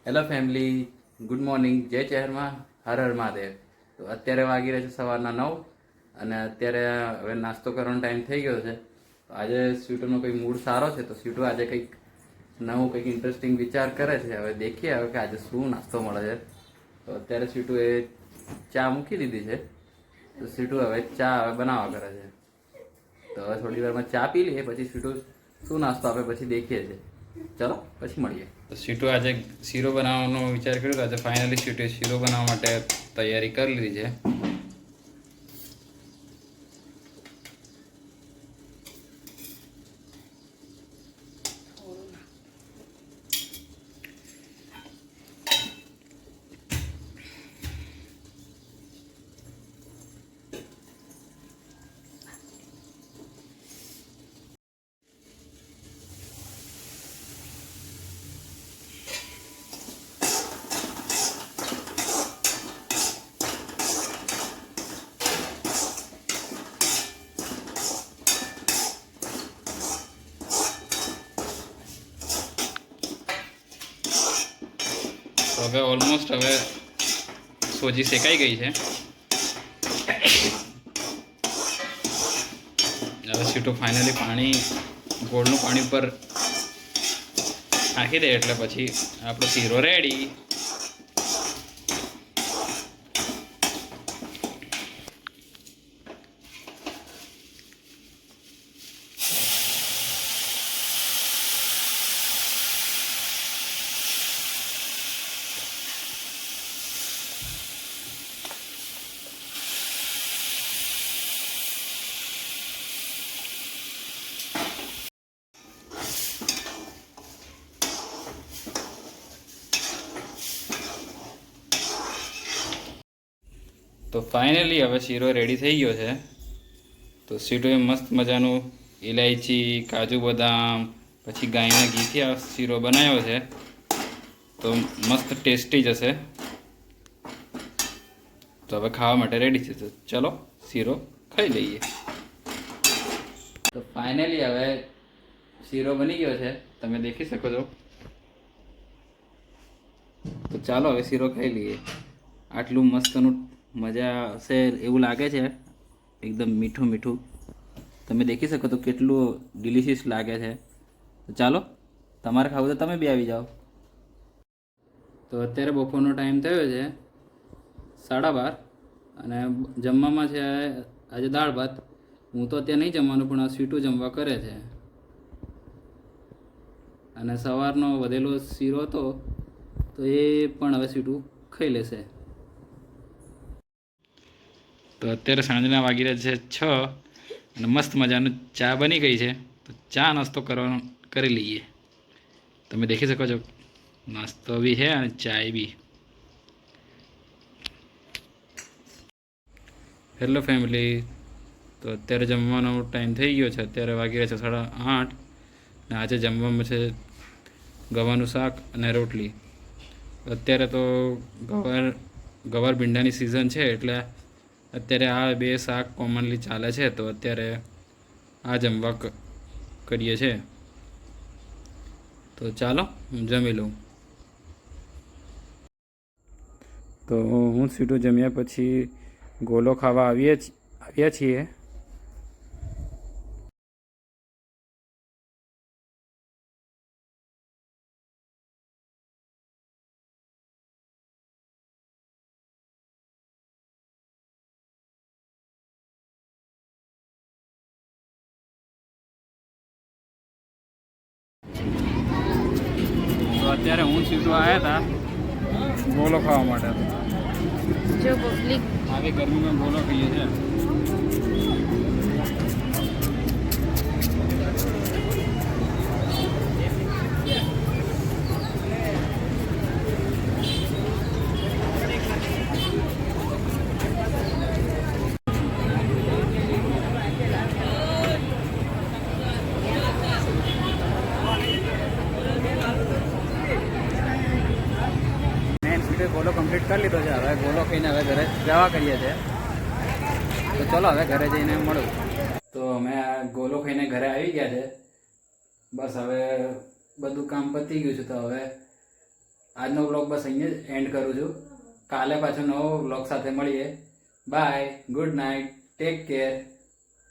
Hello family, good morning, જય ચહેરમાં, હર હર મહાદેવ. તો અત્યારે વાગી રહ્યા છે સવારના 9 અને અત્યારે હવે નાસ્તો કરવાનો ટાઈમ થઈ ગયો છે. તો આજે સ્વીટુનો કંઈક મૂડ સારો છે તો સ્વીટુ આજે કંઈક નવું કંઈક ઇન્ટરેસ્ટિંગ વિચાર કરે છે. હવે દેખીએ હવે કે આજે શું નાસ્તો મળે છે. તો અત્યારે સ્વીટુએ ચા મૂકી દીધી છે તો સ્વીટુ હવે ચા હવે બનાવવા કરે છે. તો હવે થોડી વારમાં ચા પી લઈએ પછી સ્વીટુ શું નાસ્તો આપે પછી દેખીએ છીએ. ચલો પછી મળીએ. તો સ્વીટુ આજે શીરો બનાવવાનો વિચાર કર્યો તો આજે ફાઇનલી સ્વીટુએ શીરો બનાવવા માટે તૈયારી કરી લીધી છે. તો હવે ઓલમોસ્ટ હવે સોજી શેકાઈ ગઈ છે. હવે સ્વીટુ ફાઇનલી પાણી ગોળનું પાણી ઉપર નાખી દે એટલે પછી આપણો શીરો રેડી. તો ફાઇનલી હવે શીરો રેડી થઈ ગયો છે. તો સ્વીટુએ મસ્ત મજાનું ઇલાયચી, કાજુ બદામ પછી ગાયના ઘીથી આ શીરો બનાવ્યો છે. તો મસ્ત ટેસ્ટી જશે. તો હવે ખાવા માટે રેડી છે. તો ચલો શીરો ખાઈ લઈએ. તો ફાઇનલી હવે શીરો બની ગયો છે, તમે દેખી શકો છો. તો ચાલો હવે શીરો ખાઈ લઈએ. આટલું મસ્તનું મજા હશે એવું લાગે છે. એકદમ મીઠું મીઠું તમે દેખી શકો તો કેટલું ડિલિશિયસ લાગે છે. તો ચાલો તમારે ખાવું તો તમે બી આવી જાઓ. તો અત્યારે બપોરનો ટાઈમ થયો છે 12:30 અને જમવામાં છે આજે દાળ ભાત. હું તો અત્યારે નહીં જમવાનું પણ આ સ્વીટુ જમવા કરે છે. અને સવારનો વધેલો શીરો હતો તો એ પણ હવે સ્વીટુ ખાઈ લેશે. તો અત્યારે સાંજના વાગી રહ્યા છે 6 અને મસ્ત મજાનું ચા બની ગઈ છે. તો ચા નાસ્તો કરવાનો કરી લઈએ. તમે દેખી શકો છો નાસ્તો બી છે અને ચાય બી. હેલો ફેમિલી, તો અત્યારે જમવાનો ટાઈમ થઈ ગયો છે. અત્યારે વાગી રહ્યા છે 8:30 અને આજે જમવામાં છે ગવાનું શાક અને રોટલી. અત્યારે તો ગવાર ભીંડાની સિઝન છે એટલે અત્યારે આ બે શાક કોમનલી ચાલે છે. તો અત્યારે આ જમવા કરીએ છીએ. તો ચાલો જમી લઉં. તો હું સ્વીટુ જમ્યા પછી ગોલો ખાવા આવ્યા છીએ. તો અત્યારે હું સ્વીટુ આવ્યા હતા ગોલો ખાવા માટે. જો પબ્લિક આવી ગરમીમાં ગોલો ખાઈએ છે. ગોલો કમ્પ્લીટ કરી લીધો છે. હવે ગોલો ખાઈને હવે ઘરે જવા કરીએ છીએ. તો ચલો હવે ઘરે જઈને મળું. તો અમે આ ગોલો ખાઈને ઘરે આવી ગયા છે. બસ હવે બધું કામ પતી ગયું છે. તો હવે આજનો વ્લોગ બસ અહીંયા જ એન્ડ કરું છું. કાલે પાછો નવો વ્લોગ સાથે મળીએ. Bye, good night, take care.